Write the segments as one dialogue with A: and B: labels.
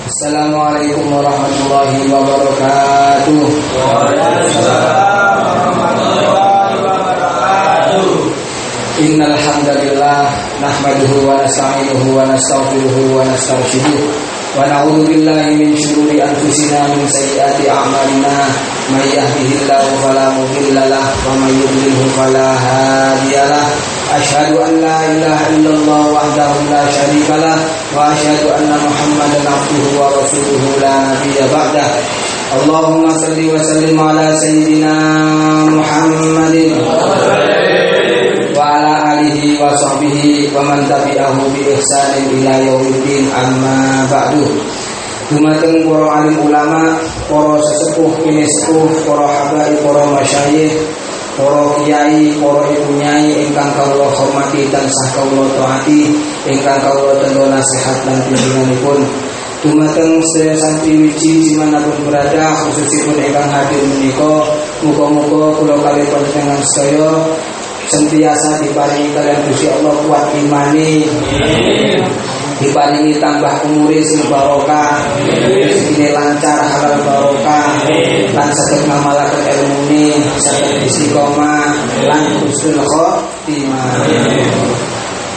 A: Assalamualaikum warahmatullahi wabarakatuh.
B: Waalaikumsalam warahmatullahi wabarakatuh.
A: Innal hamdalillah nahmaduhu wa nasta'inuhu wa nastaghfiruhu wa nastarshiduh wa na'udzu billahi min shururi anfusina min sayyiati a'malina may yahdihillahu fala mudilla lahu wa may yudlilhu fala hadiyalah. Asyhadu an la ilaha illallah wahdahu la syarika lah wa asyhadu anna Muhammadan abduhu wa rasuluhu la nabiyya ba'dah. Allahumma shalli wa sallim ala sayyidina Muhammadin wa ala alihi wa sahbihi wa man tabi'ahu bi ihsanin ila yaumiddin, amma ba'du. Dumateng para alim ulama, para sesepuh kinesepuh, para habaib, para masyayikh, para kiai, para ibu nyai ingkang kawula hormati tansah kawula taati, ingkang kawula tenggo nasihat lan bimbinganipun. Dumateng sedaya santri wiji dimanapun berada, khususipun ingkang hadir menika, muga-muga kula kalih panjenengan sedaya sentiasa diparingi kalian Gusti Allah kuat imani, diparingi tambah umure sing barokah, rezekine lancar halal barokah, lan saged ngamalaken ilmune, saged istiqomah lan husnul khotimah.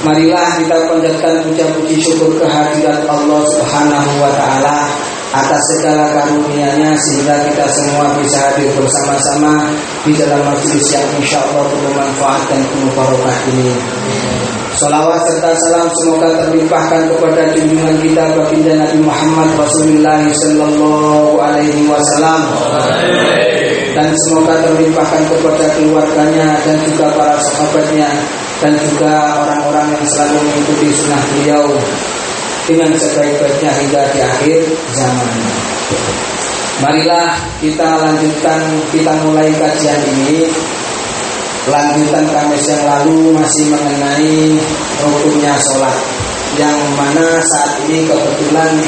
A: Marilah kita panjatkan puja-puji syukur kehadirat Allah Subhanahu wa taala atas segala karunia-Nya sehingga kita semua bisa hadir bersama-sama di dalam majelis yang insyaallah penuh manfaat dan penuh barokah ini. Salawat serta salam semoga terlimpahkan kepada junjungan kita baginda Nabi Muhammad Rasulullah sallallahu alaihi wasallam, dan semoga terlimpahkan kepada keluarganya dan juga para sahabatnya dan juga orang-orang yang selalu mengikuti sunnah beliau dengan sebaik-baiknya hingga di akhir zaman. Marilah kita lanjutkan, kita mulai kajian ini. Lanjutan Kamis yang lalu masih mengenai rukunnya sholat, yang mana saat ini kebetulan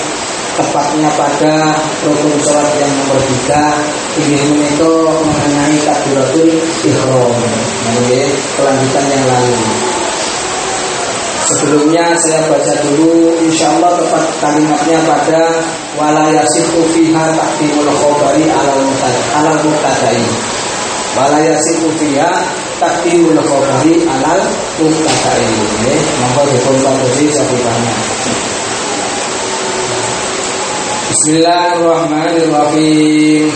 A: tepatnya pada rukun sholat yang nomor 3 ini menika mengenai takbiratul ihram. Kelanjutan yang lalu. Sebelumnya saya baca dulu, insyaallah tepat kalimatnya pada wala yasifu fiha taqdimul khabari alal mubtada'i. Wala yasifu fiha taqdimul khabari alal mubtada'i. Monggo dipun tambahi sabutane. Bismillahirrahmanirrahim.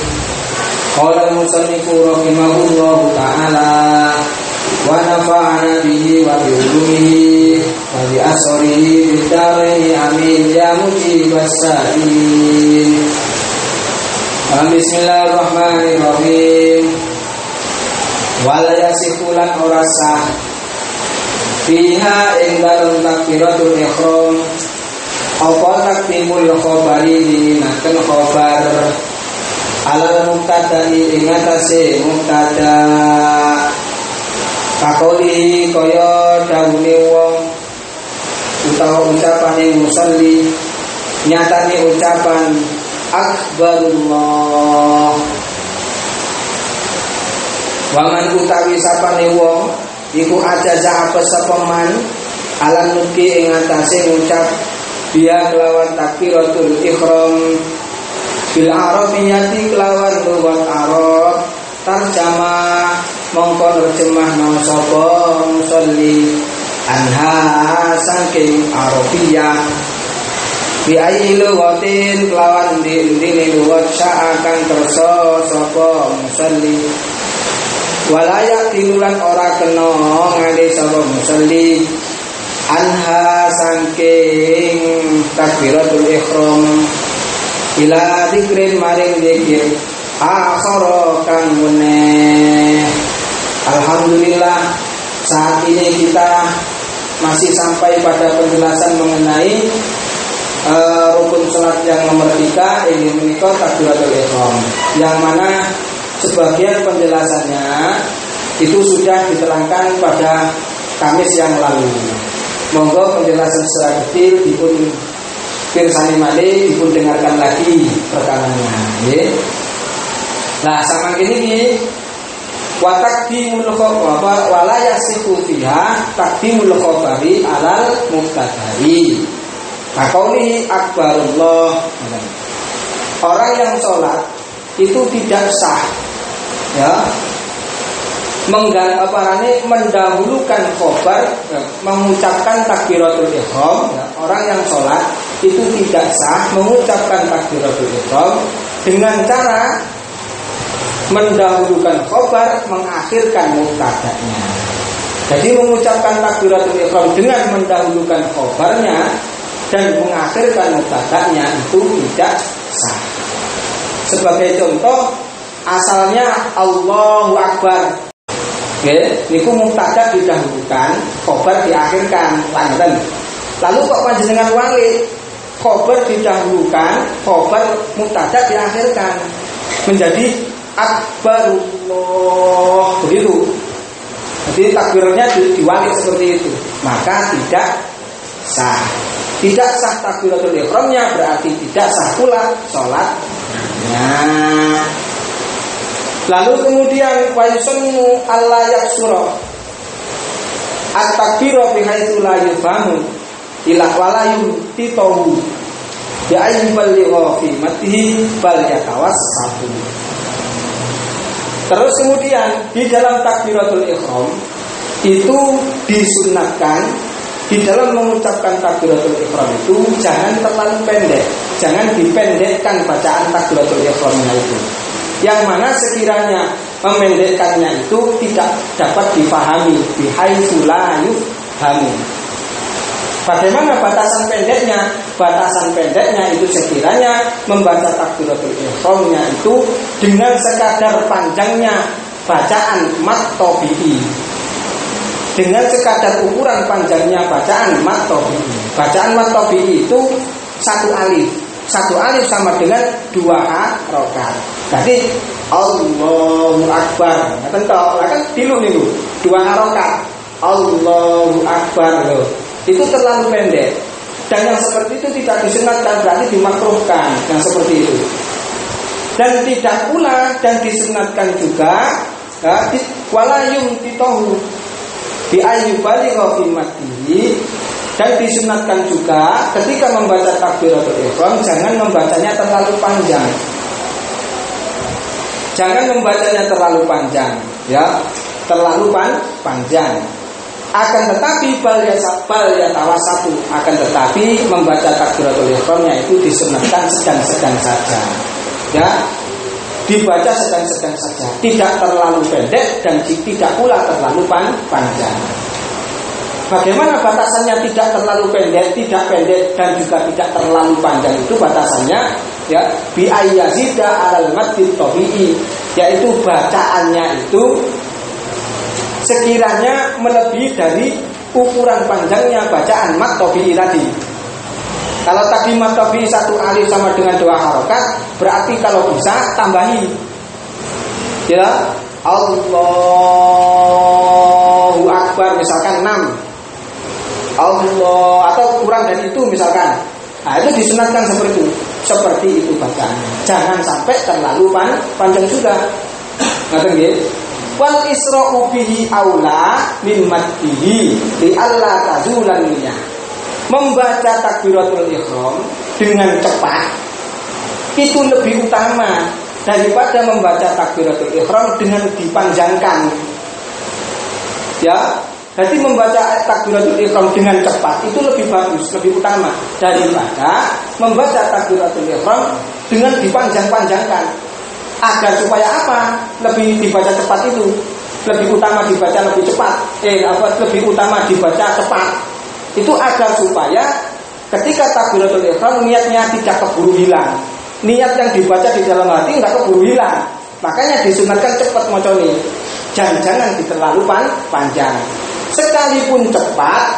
A: Qala al-musannifu rahimahullahu ta'ala wa nafa'ana bihi wa bi ulumihi wa bi asrihi fid dharain amin ya mujibas sa'ilin. Bismillahirrahmanirrahim. Wala yasifulan ora sah fiha ing dalem takbiratul ihram apa takdimul khabari dinaken khabar alal mubtada'i ing atase mubtada, kakoli kaya dawune wong utawa ucapane musalli, nyatane ucapan akbarullah. Waman utawi sapane wong iku ajaza apa sapaman alan nuki ing atase ngucap dia kelawan takbiratul ihram bil arabiyyati kelawan lughat Arab, tarjama mongko nerjemah nang sapa musolli anha saking arabiyyah bi ayyi lughatin kelawan dene lughat sa'akan kersa sapa musolli walayak tinulan ora kena ngale sapa musolli anha saking takbiratul ihram ila dzikrin maring dzikir akhara kang meneh. Alhamdulillah saat ini kita masih sampai pada penjelasan mengenai rukun salat yang nomor 3 ini menika takbiratul ihram, yang mana sebagian penjelasannya itu sudah diterangkan pada Kamis yang lalu. Monggo penjelasan secara detail dipun pirsani malih, dipun dengarkan lagi perkaranya, nggih. Nah, sama ini wa taqdimul khabar wa la yasifu fiha taqdimul khabari alal mubtada'i. Akaulihi akbarullah. Orang yang sholat itu tidak sah, ya, mendahulukan khobar, ya, mengucapkan takbiratul ihram. Ya, orang yang sholat itu tidak sah mengucapkan takbiratul ihram dengan cara mendahulukan khobar, mengakhirkan mubtada'nya. Jadi mengucapkan takbiratul ihram dengan mendahulukan khobarnya dan mengakhirkan mubtada'nya itu tidak sah. Sebagai contoh, asalnya Allahu Akbar. Oke, niku mubtada didahulukan, khobar diakhirkan, lanjut. Lalu kok panjenengan wali khobar didahulukan, khobar mubtada diakhirkan, menjadi akbarullah, begitu. Jadi takbirnya diwali seperti itu, maka tidak sah. Tidak sah takbiratul ihramnya, berarti tidak sah pula sholatnya. Lalu kemudian wa yusunnu alla yaksura at-takbira bi haitsu la yufhamu ila wala yutitahu bi ayyi balligha fi matihi bal yatawassatu. Terus kemudian di dalam takbiratul ihram itu disunatkan, di dalam mengucapkan takbiratul ihram itu jangan terlalu pendek, jangan dipendekkan bacaan takbiratul ihramnya itu. Yang mana sekiranya memendekkannya itu tidak dapat difahami, bihaitsu la yufhamu. Bagaimana batasan pendeknya? Batasan pendeknya itu sekiranya membaca takbiratul ihramnya itu dengan sekadar panjangnya bacaan mat tabi'i, dengan sekadar ukuran panjangnya bacaan mat tabi'i. Bacaan mat tabi'i itu satu alif sama dengan 2 harokat. Jadi Allahu Akbar, ngaten tok, kan tilu niku 2 harokat. Allahu Akbar loh. Itu terlalu pendek. Dan yang seperti itu tidak disunatkan, berarti dimakruhkan yang seperti itu. Dan tidak pula dan disunatkan juga wala yumtitahu bi ayyubaligha fi matihi. Dan disunatkan juga ketika membaca takbiratul ihram jangan membacanya terlalu panjang. Jangan membacanya terlalu panjang, ya, terlalu panjang. Akan tetapi bal yatawassatu, akan tetapi membaca takbiratul ihramnya itu disunatkan sedang-sedang saja, ya, dibaca sedang-sedang saja, tidak terlalu pendek dan tidak pula terlalu panjang. Bagaimana batasannya tidak terlalu pendek, tidak pendek dan juga tidak terlalu panjang? Itu batasannya, ya, bi ayyazida alal maddi tabi'i, yaitu bacaannya itu sekiranya melebihi dari ukuran panjangnya bacaan mat tabi'i tadi. Kalau tadi mat tabi'i 1 alif sama dengan 2 harokat, berarti kalau bisa tambahi, ya, Allahu Akbar misalkan 6 Allah, atau kurang dari itu misalkan. Nah, itu disunatkan seperti itu bacaannya. Jangan sampai terlalu panjang juga. Ngaten nggih? Wal isra'u bihi aula min maddihi li alla tazulan niyyah. Membaca takbiratul ihram dengan cepat itu lebih utama daripada membaca takbiratul ihram dengan dipanjangkan. Ya, jadi membaca takbiratul ihram dengan cepat itu lebih bagus, lebih utama daripada membaca takbiratul ihram dengan dipanjang-panjangkan. Agar supaya apa? Lebih dibaca cepat itu lebih utama dibaca lebih cepat. Lebih utama dibaca cepat. Itu agar supaya ketika takbiratul ihram niatnya tidak keburu hilang. Niat yang dibaca di dalam hati enggak keburu hilang. Makanya disunatkan cepat macane. Jangan terlalu panjang. Sekalipun cepat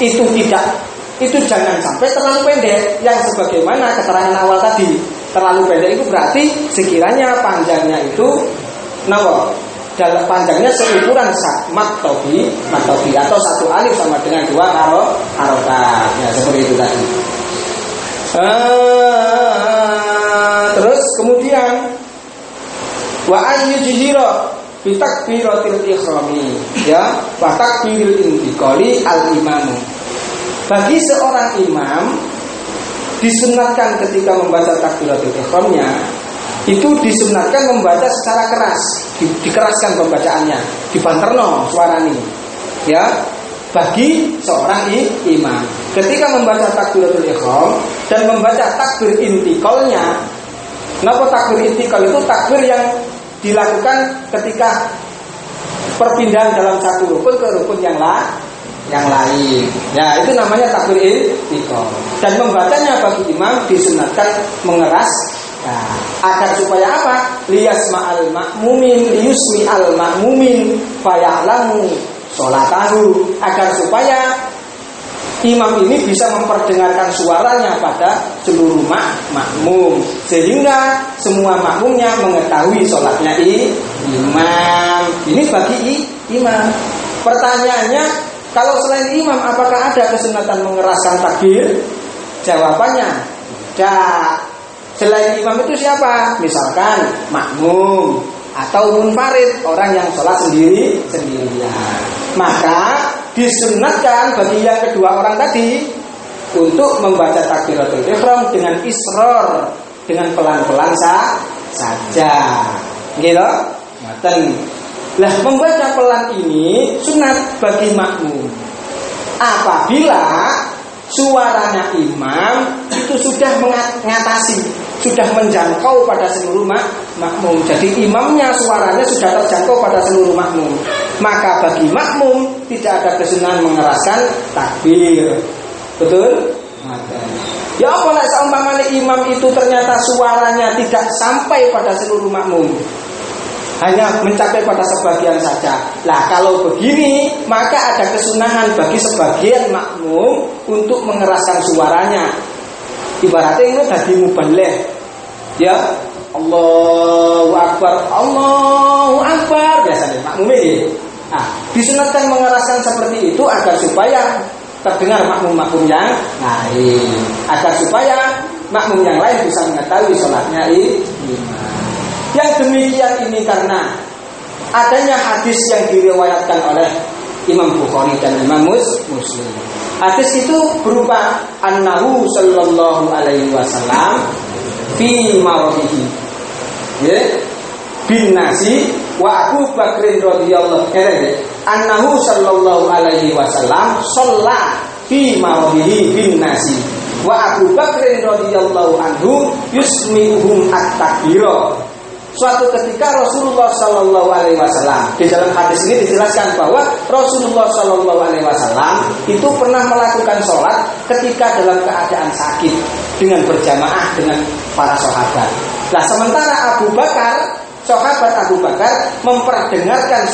A: itu jangan sampai terlalu pendek. Yang sebagaimana keterangan awal tadi, terlalu pendek itu berarti sekiranya panjangnya itu dalam panjangnya seukuran mat tobi atau 1 alif sama dengan 2 harokat. Ya, seperti itu tadi. Terus kemudian wa ayyujhira bi takbiratil ihrami, ya, wa takbiril intiqali al imamu. Bagi seorang imam disunatkan ketika membaca takbiratul ihramnya itu disunatkan membaca secara keras, dikeraskan pembacaannya, dibanterno suaranya. Ya, bagi seorang imam ketika membaca takbiratul ihram dan membaca takbir intiqalnya. Kenapa takbir intiqal? Itu takbir yang dilakukan ketika perpindahan dalam satu rukun ke rukun yang lain. Ya, itu namanya takbir intiqal. Dan membacanya bagi imam disunatkan mengeras. Nah, agar supaya apa? Liyasma'al ma'mumin, liyusmi'al ma'mumin, faya'lamu sholatahu. Agar supaya imam ini bisa memperdengarkan suaranya pada seluruh makmum, sehingga semua makmumnya mengetahui sholatnya imam. Ini bagi imam. Pertanyaannya, kalau selain imam apakah ada kesunatan mengeraskan takbir? Jawabannya tidak. Selain imam itu siapa? Misalkan makmum atau munfarid, orang yang sholat sendirian. Maka disunatkan bagi yang kedua orang tadi untuk membaca takbiratul ihram dengan isror, dengan pelan-pelan saja. Gitu? Ngaten. Lah, membaca pelan ini sunat bagi makmum apabila suaranya imam itu sudah mengatasi, sudah menjangkau pada seluruh makmum. Jadi imamnya suaranya sudah terjangkau pada seluruh makmum. Maka bagi makmum tidak ada kesunahan mengeraskan takbir. Betul? Ya apa nek seumpamane imam itu ternyata suaranya tidak sampai pada seluruh makmum, hanya mencapai pada sebagian saja. Lah kalau begini, maka ada kesunahan bagi sebagian makmum untuk mengeraskan suaranya. Ibaratnya ini tadi muballigh. Ya, Allahu Akbar biasanya makmum ini. Nah, disunatkan mengeraskan seperti itu agar supaya terdengar makmum-makmum yang lain, agar supaya makmum yang lain bisa mengetahui sholatnya imam. Yang demikian ini karena adanya hadis yang diriwayatkan oleh Imam Bukhari dan Imam Muslim. Hadis itu berupa annahu sallallahu alaihi wasallam fi maradihi, ya, bin nasi wa Abu Bakrin radhiyallahu annahu sallallahu alaihi wasallam shalla fi maradihi bin nasi wa Abu Bakrin radhiyallahu anhu yusmi'uhum at-takbira. Suatu ketika Rasulullah Sallallahu Alaihi Wasallam, di dalam hadis ini dijelaskan bahwa Rasulullah Sallallahu Alaihi Wasallam itu pernah melakukan sholat ketika dalam keadaan sakit dengan berjamaah dengan para sahabat. Nah, sementara Abu Bakar, sahabat Abu Bakar memperdengarkan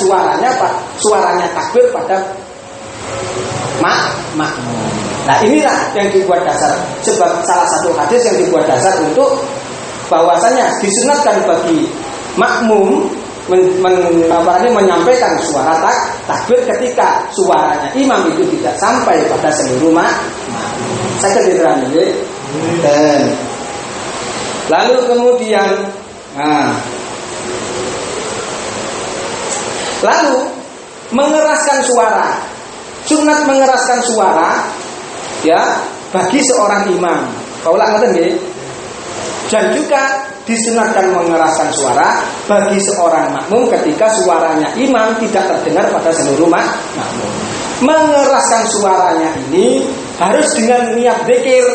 A: suaranya takbir pada makmum. Nah, inilah yang dibuat dasar, sebab salah satu hadis yang dibuat dasar untuk bahwasanya disunatkan bagi makmum menyampaikan suara takbir ketika suaranya imam itu tidak sampai pada seluruh makmum. Saya diterangkan ya. Dan lalu kemudian lalu mengeraskan suara. Sunat mengeraskan suara ya bagi seorang imam. Kaulah ngoten nggih. Dan juga disunatkan mengeraskan suara bagi seorang makmum ketika suaranya imam tidak terdengar pada seluruh makmum. Mengeraskan suaranya ini harus dengan niat dzikir.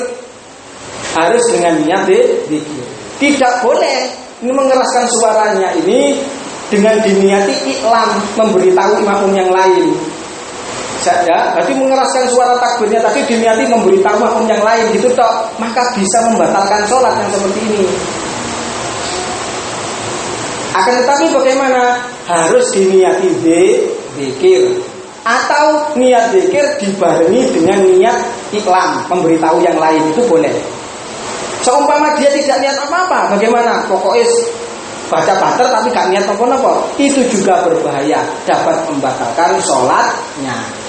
A: Harus dengan niat dzikir. Tidak boleh mengeraskan suaranya ini dengan diniati iklam, memberitahu makmum yang lain. Ya, jadi mengeraskan suara takbirnya tadi diniati memberitahu makmum yang lain gitu toh, maka bisa membatalkan sholat yang seperti ini. Akan tetapi bagaimana? Harus diniati dzikir atau niat dzikir dibarengi dengan niat iklam, memberitahu yang lain, itu boleh. Seumpama dia tidak niat apa-apa, bagaimana? Pokoknya baca banter tapi gak niat apa-apa, itu juga berbahaya, dapat membatalkan sholatnya.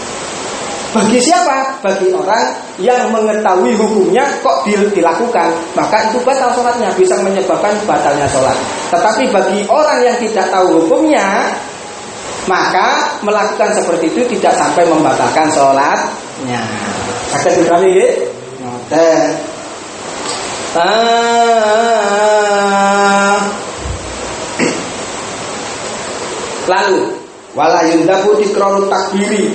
A: Bagi siapa? Bagi orang yang mengetahui hukumnya kok dilakukan, maka itu batal sholatnya, bisa menyebabkan batalnya sholat. Tetapi bagi orang yang tidak tahu hukumnya, maka melakukan seperti itu tidak sampai membatalkan sholatnya. Ya, saged dipahami nggih? Ngoten. Lalu wala yundabu tikrarut takbiri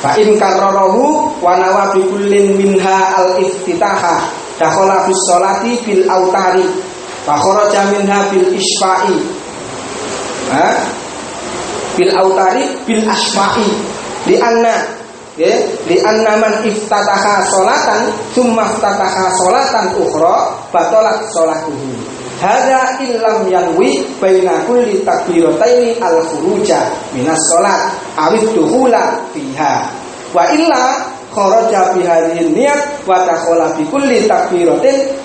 A: fa in karrarahu wa nawa bi kullin minha al iftitaha dakhala fis sholati bil autari fa kharaja minha bil isfa'i bil autari bil asfa'i li anna man iftataha sholatan thumma iftataha sholatan ukhra batalat sholatuhu. Hadza illam yanwi baina kulli takbirataini al-khuruja minas sholat awid dukhula fiha wa illa kharaja bi hadhihi niyat wa dakhala bi kulli takbiratin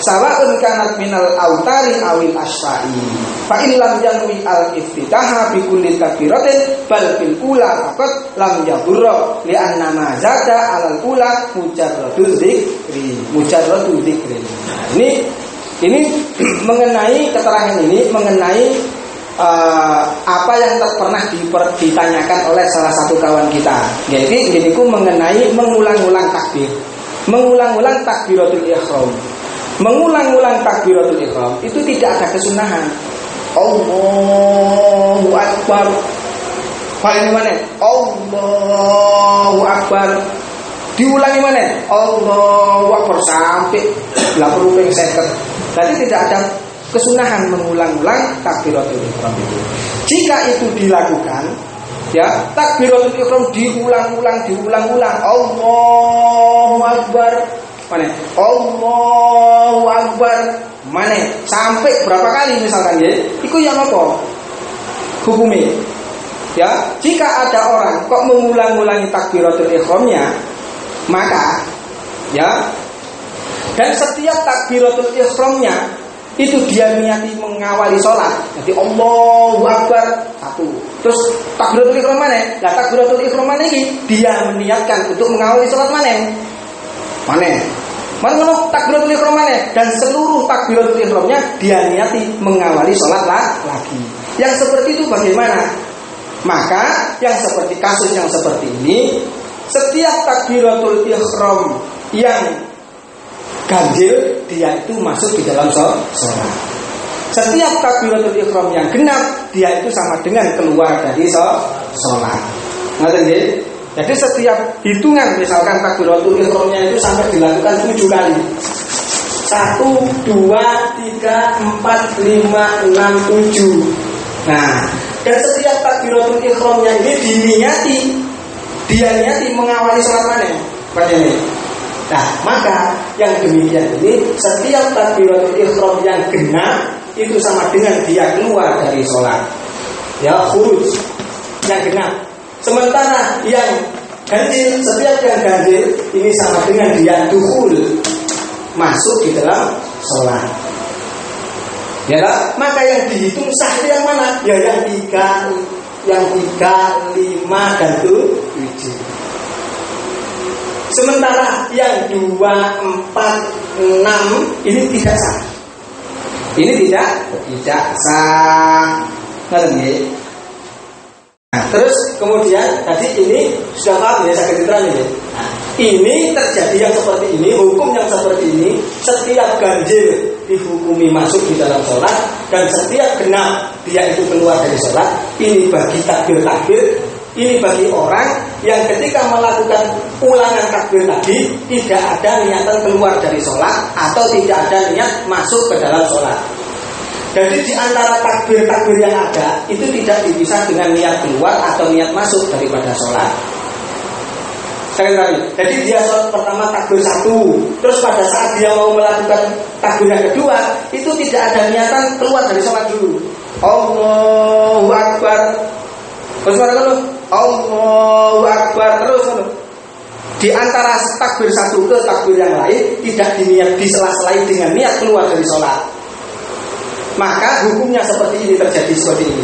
A: sawa'un kanat minal autari awil asfa'i fa illam yanwi al-iftitaha bi kulli takbiratin bal bil ula faqat lam yadurra li anna ma zada alal ula mujarradul dzikri. Ini mengenai keterangan ini mengenai apa yang pernah ditanyakan oleh salah satu kawan kita, yaitu ini mengenai mengulang-ulang takbir, mengulang-ulang takbiratul ihram, mengulang-ulang takbiratul ihram itu tidak ada kesunahan. Allahu Akbar, paling mana? Allahu Akbar, diulangi mana? Allahu Akbar sampai 80 ping 50. Jadi tidak ada kesunahan mengulang-ulang takbiratul ihram itu. Jika itu dilakukan, ya takbiratul ihram diulang-ulang, Allahu Akbar, mana? Allahu Akbar, mana? Sampai berapa kali misalkan ya? Iku yang apa? Hukumnya. Ya, jika ada orang kok mengulang-ulangi takbiratul ihramnya, maka ya, dan setiap takbiratul ihramnya itu dia niati mengawali sholat. Jadi Allahu Akbar satu. Terus takbiratul ihram mana? Nah takbiratul ihram mana ini? Dia meniatkan untuk mengawali sholat mana? Mana takbiratul ihram mana? Dan seluruh takbiratul ihramnya dia niati mengawali sholat lagi. Yang seperti itu bagaimana? Maka yang seperti kasus yang seperti ini, setiap takbiratul ihram yang ganjil dia itu masuk di dalam sholat. Setiap takbiratul ihram yang genap dia itu sama dengan keluar dari sholat. Ngerti nggih? Jadi setiap hitungan misalkan takbiratul ihramnya itu sampai dilakukan 7 kali. 1, 2, 3, 4, 5, 6, 7. Nah, dan setiap takbiratul ihramnya ini dia niati mengawali sholat mana? Ini. Nah, maka yang demikian ini setiap takbiratul ihram yang genap itu sama dengan dia keluar dari sholat. Ya, khuruj yang genap. Sementara yang ganjil, setiap yang ganjil ini sama dengan dia dukhul, masuk di dalam sholat. Ya, maka yang dihitung sah itu yang mana? Ya yang 3, 5 dan 7. Sementara yang 2, 4, 6 ini tidak sah. Ini tidak sah. Ngerti? Nah, terus kemudian tadi ini sudah paham ya saya keterangan ini. Nah, ini terjadi yang seperti ini, hukum yang seperti ini, setiap ganjil dihukumi masuk di dalam sholat dan setiap genap dia itu keluar dari sholat. Ini bagi takbir-takbir. Ini bagi orang yang ketika melakukan ulangan takbir tadi tidak ada niatan keluar dari sholat atau tidak ada niat masuk ke dalam sholat. Jadi di antara takbir-takbir yang ada itu tidak dipisah dengan niat keluar atau niat masuk daripada sholat. Jadi dia sholat pertama takbir 1, terus pada saat dia mau melakukan takbir yang kedua itu tidak ada niatan keluar dari sholat dulu. Allahu Akbar. Terus Allahu Akbar terus. Di antara takbir 1 ke takbir yang lain tidak diniat disela-selai dengan niat keluar dari sholat. Maka hukumnya seperti ini, terjadi seperti ini.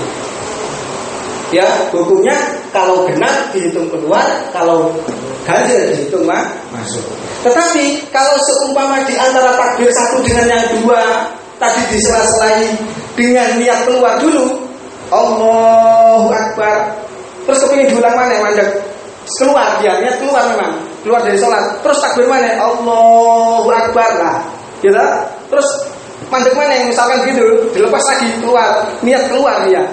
A: Ya, hukumnya kalau genap dihitung keluar, kalau ganjil dihitung masuk. Tetapi kalau seumpama di antara takbir 1 dengan yang 2 tadi disela-selai dengan niat keluar dulu, Allahu Akbar. Terus kepingin diulang mana mandek? Keluar, dia niat keluar memang. keluar dari sholat, terus takbir mana? Allahu Akbar lah, gitu. Terus mandek mana yang misalkan gitu, dilepas lagi keluar, niat keluar ya.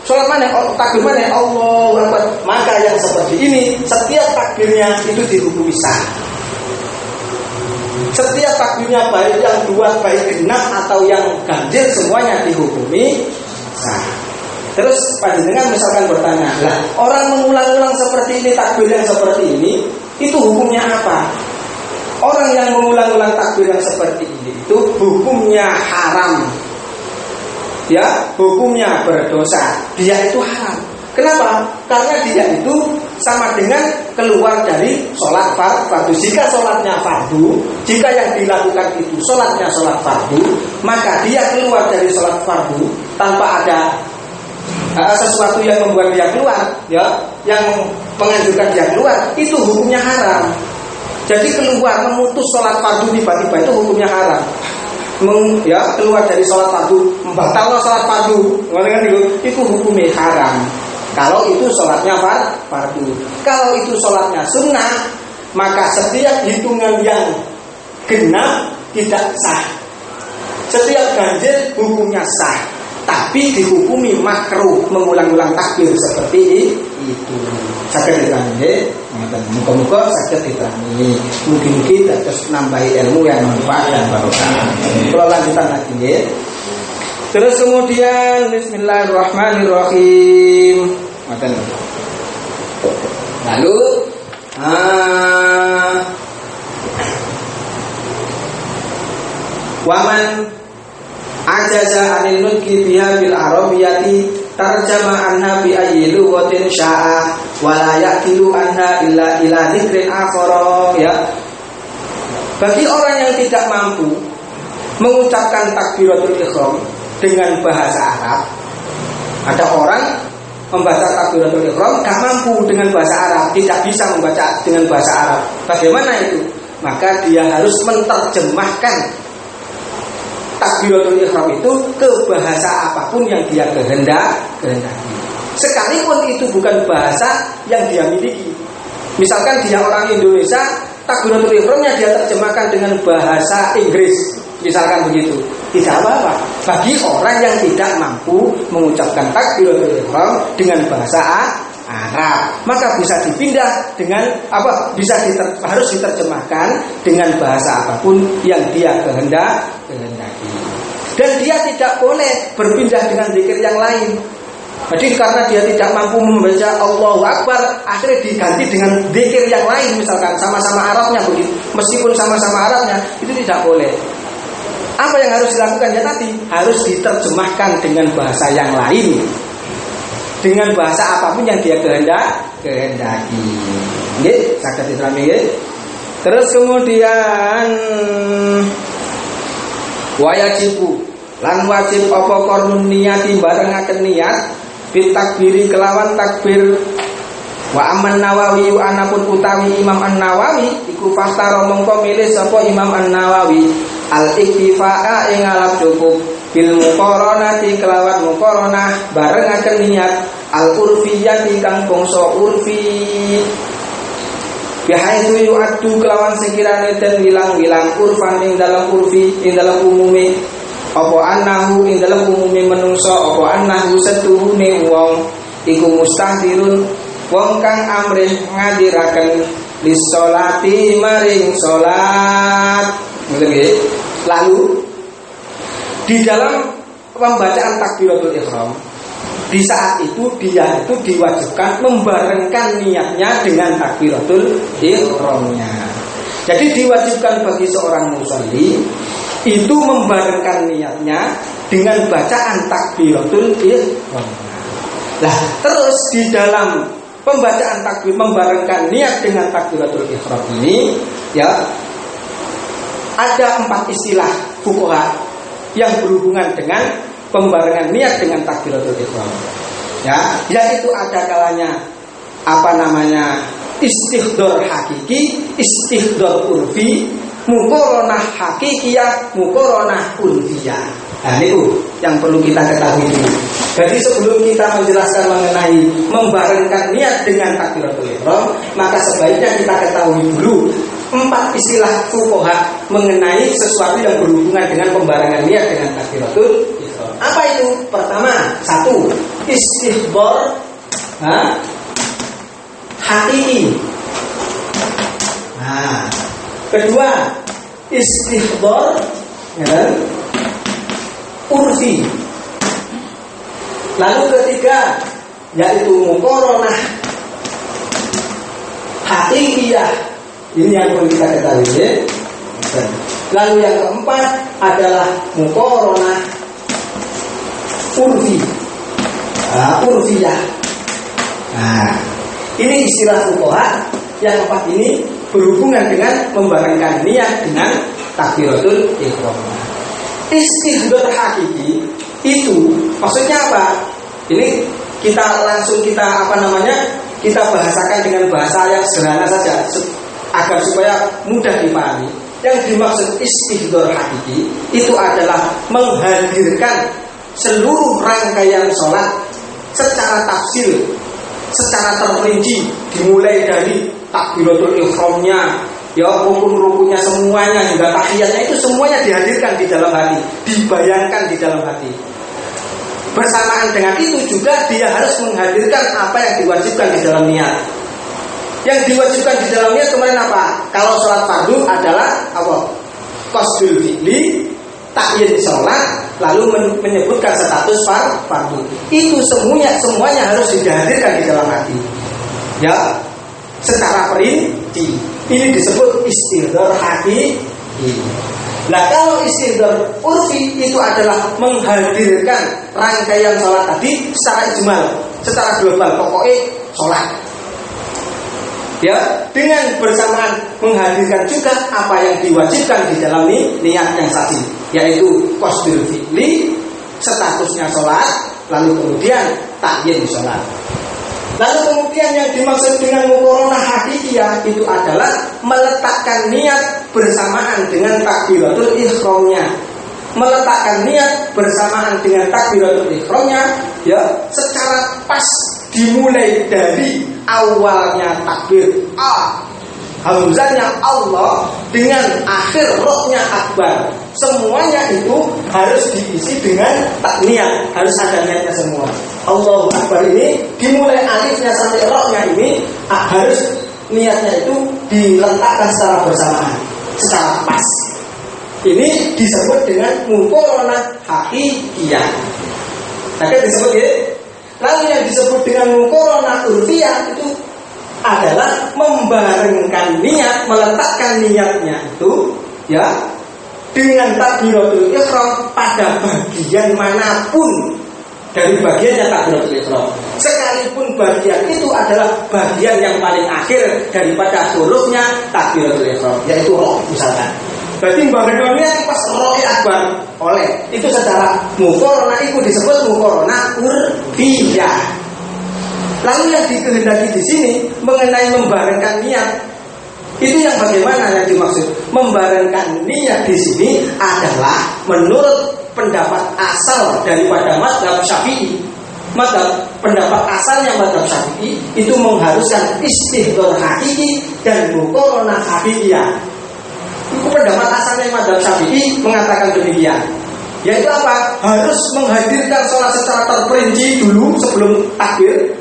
A: Sholat mana? Takbir mana? Allahu Akbar. Maka yang seperti ini, setiap takbirnya itu dihukumi sah. Setiap takbirnya baik yang dua, baik genap atau yang ganjil, semuanya dihukumi sah. Terus panjenengan misalkan bertanya, lah orang mengulang-ulang seperti ini, takbir yang seperti ini, itu hukumnya apa? Orang yang mengulang-ulang takbir yang seperti ini itu hukumnya haram. Ya, hukumnya berdosa. Dia itu haram. Kenapa? Karena dia itu sama dengan keluar dari sholat fardu. Jika sholatnya fardu, jika yang dilakukan itu sholatnya sholat fardu, maka dia keluar dari sholat fardu tanpa ada sesuatu yang membuat dia keluar, ya, yang menganjurkan dia keluar, itu hukumnya haram. Jadi keluar memutus sholat fardu tiba-tiba itu hukumnya haram. Ya, keluar dari sholat fardu, membatalkan sholat fardu, itu hukumnya haram. Kalau itu sholatnya fardu. Kalau itu sholatnya sunnah, maka setiap hitungan yang genap tidak sah. Setiap ganjil hukumnya sah, tapi dihukumi makruh mengulang-ulang takbir seperti itu. Saged diterangke, muga-muga saged diterangke. Mungkin kita terus nambahi ilmu yang manfaat dan barokah. Kalau lanjutan lagi nggih. Terus kemudian bismillahirrahmanirrahim. Lalu waman ajaza anil nutqi biha bil arabiyyati tarjama anha bi ayyi lughatin syaa wa la yaqilu anha illa ila dzikrin akhara, ya. Bagi orang yang tidak mampu mengucapkan takbiratul ihram dengan bahasa Arab, ada orang membaca takbiratul ihram gak mampu dengan bahasa Arab, tidak bisa membaca dengan bahasa Arab. Bagaimana itu? Maka dia harus menerjemahkan takbiratul ihram itu ke bahasa apapun yang dia kehendaki. Sekalipun itu bukan bahasa yang dia miliki. Misalkan dia orang Indonesia, takbiratul ihramnya dia terjemahkan dengan bahasa Inggris, misalkan begitu, tidak apa-apa. Bagi orang yang tidak mampu mengucapkan takbiratul ihram dengan bahasa Arab, maka bisa dipindah dengan apa? Harus diterjemahkan dengan bahasa apapun yang dia kehendaki. Dan dia tidak boleh berpindah dengan zikir yang lain. Jadi karena dia tidak mampu membaca Allahu Akbar, akhirnya diganti dengan zikir yang lain, misalkan sama-sama Arabnya begitu. Meskipun sama-sama Arabnya, itu tidak boleh. Apa yang harus dilakukan? Ya tadi harus diterjemahkan dengan bahasa yang lain, dengan bahasa apapun yang dia kehendaki. Nggih, saged diterangke nggih. Terus kemudian wajibu lan wajib apa korun niati barengaken niat bil takbiri kelawan takbir. Wa amman Nawawi anapun utawi Imam An-Nawawi iku fahtaro mongko milih sapa Imam An-Nawawi al-iktifa'a ing alap cukup bil muqaranati kelawan muqaranah barengaken niat al-urfiyyati kang bangsa urfi bihaitsu yu'addu kelawan sekirane den wilang-wilang urfan ing dalam urfi ing dalam umume apa annahu ing dalam umume menungso apa annahu setuhune wong iku mustahdirun wong kang amrih ngadiraken lisolati maring salat. Lalu di dalam pembacaan takbiratul ihram, di saat itu dia itu diwajibkan membarengkan niatnya dengan takbiratul ihramnya. Jadi diwajibkan bagi seorang musolli itu membarengkan niatnya dengan bacaan takbiratul ihram. Nah, terus di dalam pembacaan takbir membarengkan niat dengan takbiratul ihram ini, ya, ada 4 istilah fuqaha yang berhubungan dengan pembarengan niat dengan takbiratul ihram. Ya, yaitu ada kalanya istihdor hakiki, istihdor urfi, muqaranah hakikiyah, muqaranah urfiyah. Nah, itu yang perlu kita ketahui dulu. Jadi sebelum kita menjelaskan mengenai membarengkan niat dengan takbiratul ihram, maka sebaiknya kita ketahui dulu 4 istilah fuqaha mengenai sesuatu yang berhubungan dengan pembarengan niat dengan takbiratul ihram. Apa itu? Pertama, 1, istihdhar hakiki. Kedua, istihdhar urfi. Lalu ketiga, yaitu muqaranah hakikiyah. Ini yang perlu kita ketahui ya. Lalu yang keempat adalah muqaranah urfi. Urfiyah. Ini istilah fuqaha. Yang 4 ini berhubungan dengan membarengkan niat dengan takbiratul ihram. Istihdhar hakiki itu maksudnya apa? Ini kita bahasakan dengan bahasa yang sederhana saja agar supaya mudah dipahami. Yang dimaksud istihdhar hakiki itu adalah menghadirkan seluruh rangkaian sholat secara tafsil, secara terperinci, dimulai dari takbiratul ihramnya, ya rukun-rukunnya semuanya hingga tahiyatnya itu semuanya dihadirkan di dalam hati, dibayangkan di dalam hati. Bersamaan dengan itu juga dia harus menghadirkan apa yang diwajibkan di dalam niat. Yang diwajibkan di dalam niat kemarin apa? Kalau sholat fardu adalah apa? Qasdul fi'li, takyin sholat, lalu menyebutkan status fardu. Itu semuanya harus dihadirkan di dalam hati. Ya, secara perinci. Ini disebut istihdhar hakiki. Nah, kalau istihdhar urfi itu adalah menghadirkan rangkaian sholat tadi secara ijmal, secara global, pokoknya sholat. Ya, dengan bersamaan menghadirkan juga apa yang diwajibkan di dalam niat yang tadi, yaitu qasdul fi'li, statusnya sholat, lalu kemudian takyin sholat. Lalu kemudian yang dimaksud dengan muqaranah hakikiyah itu adalah meletakkan niat bersamaan dengan takbiratul ihramnya. Meletakkan niat bersamaan dengan takbiratul ihramnya ya secara pas, dimulai dari awalnya takbir hamzahnya Allah dengan akhir rohnya akbar. Semuanya itu harus diisi dengan niat, harus ada niatnya semua. Allahu Akbar ini dimulai alifnya sampai rohnya ini harus niatnya itu diletakkan secara bersamaan, secara pas. Ini disebut dengan muqaranah hakikiyah. Maka disebut ya. Lalu yang disebut dengan muqaranah urfiyah itu adalah membarengkan niat, meletakkan niatnya itu ya dengan takbiratul ihram pada bagian manapun dari bagiannya takbiratul ihram. Sekalipun bagian itu adalah bagian yang paling akhir daripada hurufnya takbiratul ihram, yaitu roh misalkan. Berarti barangkali niat pas roh akbar oleh itu secara muqaranah itu disebut muqaranah urfiyah. Lalu yang dikehendaki di sini mengenai membarengkan niat itu yang bagaimana yang dimaksud? Membarengkan niat di sini adalah menurut pendapat asal daripada mazhab Syafi'i. Pendapat asalnya mazhab Syafi'i itu mengharuskan istihdhar hakiki dan muqaranah hakikiyah. Itu pendapat asalnya mazhab Syafi'i mengatakan demikian. Yaitu apa? Harus menghadirkan sholat secara terperinci dulu sebelum takbir.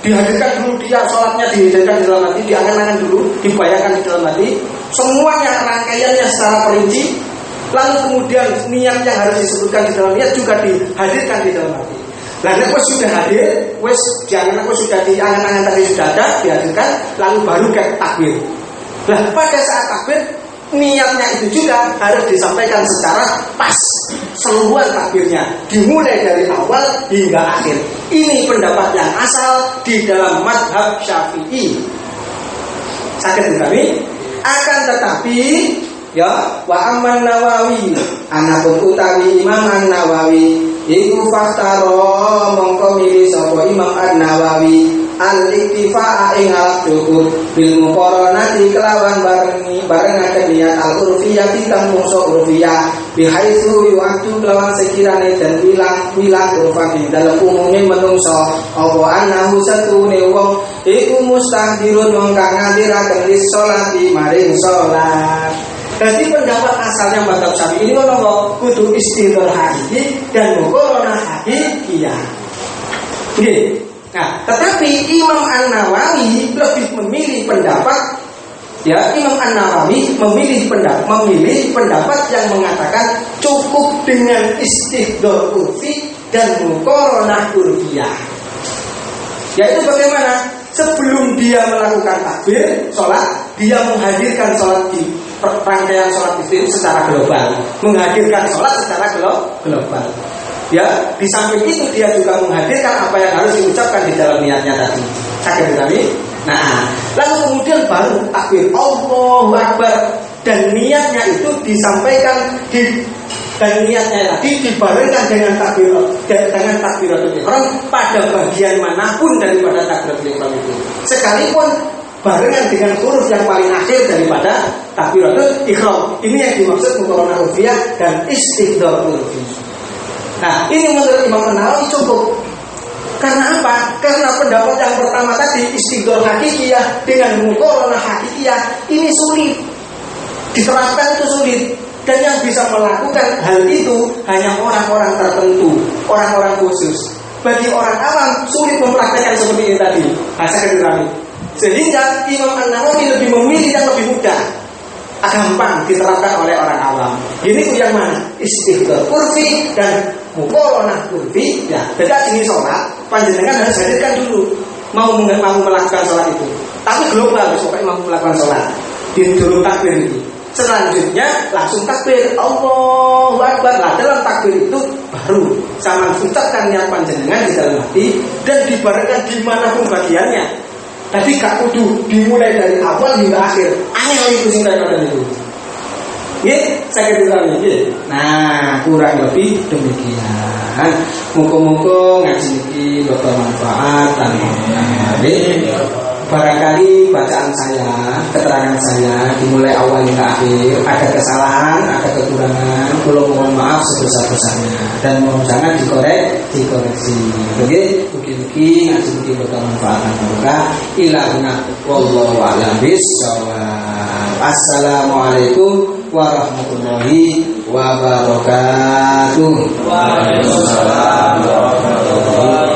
A: Dihadirkan dulu dia sholatnya, dihadirkan di dalam hati, diangan-angan dulu, dibayangkan di dalam hati, semuanya rangkaiannya secara perinci. Lalu kemudian niat yang harus disebutkan di dalam niat juga dihadirkan di dalam hati. Lalu wes sudah hadir, wes diangan-angan sudah diangan-angan tadi sudah ada, dihadirkan, lalu baru ke takbir. Nah pada saat takbir niatnya itu juga harus disampaikan secara pas, seluruhan takbirnya dimulai dari awal hingga akhir. Ini pendapat yang asal di dalam mazhab Syafi'i. Sakit kami. Akan tetapi ya wa amman Nawawi, anapun utawi Imam An-Nawawi iku faktaro mongko milih sapa Imam An-Nawawi al-iktifa ing alaf cukup bil muqaranati kelawan barengaken niat al-urfiyah kang mungso urfiyah bihaitsu yu'addu lawan sekirane dan wilang kurva dalam umumnya menungso apa annahu satune wong iku mustahdirun wong kang ngadiraken lis sholati maring salat. Jadi pendapat asalnya mazhab Syafi'i ini ngono kudu istidhar hakiki dan muqaranah hakikiyah. Oke. Nah, tetapi Imam An-Nawawi lebih memilih pendapat Imam An-Nawawi memilih pendapat yang mengatakan cukup dengan istidhar urfi dan muqaranah urfiyah. Yaitu bagaimana? Sebelum dia melakukan takbir sholat, dia menghadirkan sholat di rangkaian sholat itu secara global, menghadirkan sholat secara global. Ya, di samping itu dia juga menghadirkan apa yang harus diucapkan di dalam niatnya tadi. Sakit kami. Nah, lalu kemudian baru takbir Allahu Akbar dan niatnya itu disampaikan dan niatnya tadi dibarengkan dengan takbiratul ihram pada bagian manapun daripada takbiratul ihram itu. Sekalipun barengan dengan huruf yang paling akhir daripada takbiratul ihram. Ini yang dimaksud muqaranah urfiyah dan istidhar urfi. Nah, ini menurut Imam An-Nawawi cukup. Karena apa? Karena pendapat yang pertama tadi istidhar hakikiyah dengan muqaranah hakikiyah ini sulit diterapkan, itu sulit. Dan yang bisa melakukan hal itu hanya orang-orang tertentu, orang-orang khusus. Bagi orang awam sulit mempraktekkan seperti ini tadi. Sehingga Imam An-Nawawi lebih memilih yang lebih mudah, gampang diterapkan oleh orang awam. Ini tuh yang mana? Istidhar urfi dan muqaranah urfi. Ya, beda jenis sholat. Panjenengan harus hadirkan dulu mau melakukan sholat itu. Tapi global, pokoknya mau melakukan sholat di dulu takbir itu. Selanjutnya langsung takbir Allahu Akbar. Nah, dalam takbir itu baru sama ucapkan niat panjenengan di dalam hati dan dibarengkan dimanapun bagiannya. Tadi gak kudu dimulai dari awal hingga akhir. Angel itu sing daripada itu. Nggih, saya kira nggih. Nah, kurang lebih demikian. Muga-muga ngaji iki bermanfaat lan barangkali bacaan saya, keterangan saya dimulai awal hingga akhir ada kesalahan, ada kekurangan, mohon maaf sebesar-besarnya dan mohon jangan dikoreksi. Mugi-mugi ngaji iki bermanfaat lan barokah. Ilahuna wallahu a'lam bissawab. Assalamualaikum warahmatullahi wabarakatuh.
B: Waalaikumsalam warahmatullahi wabarakatuh.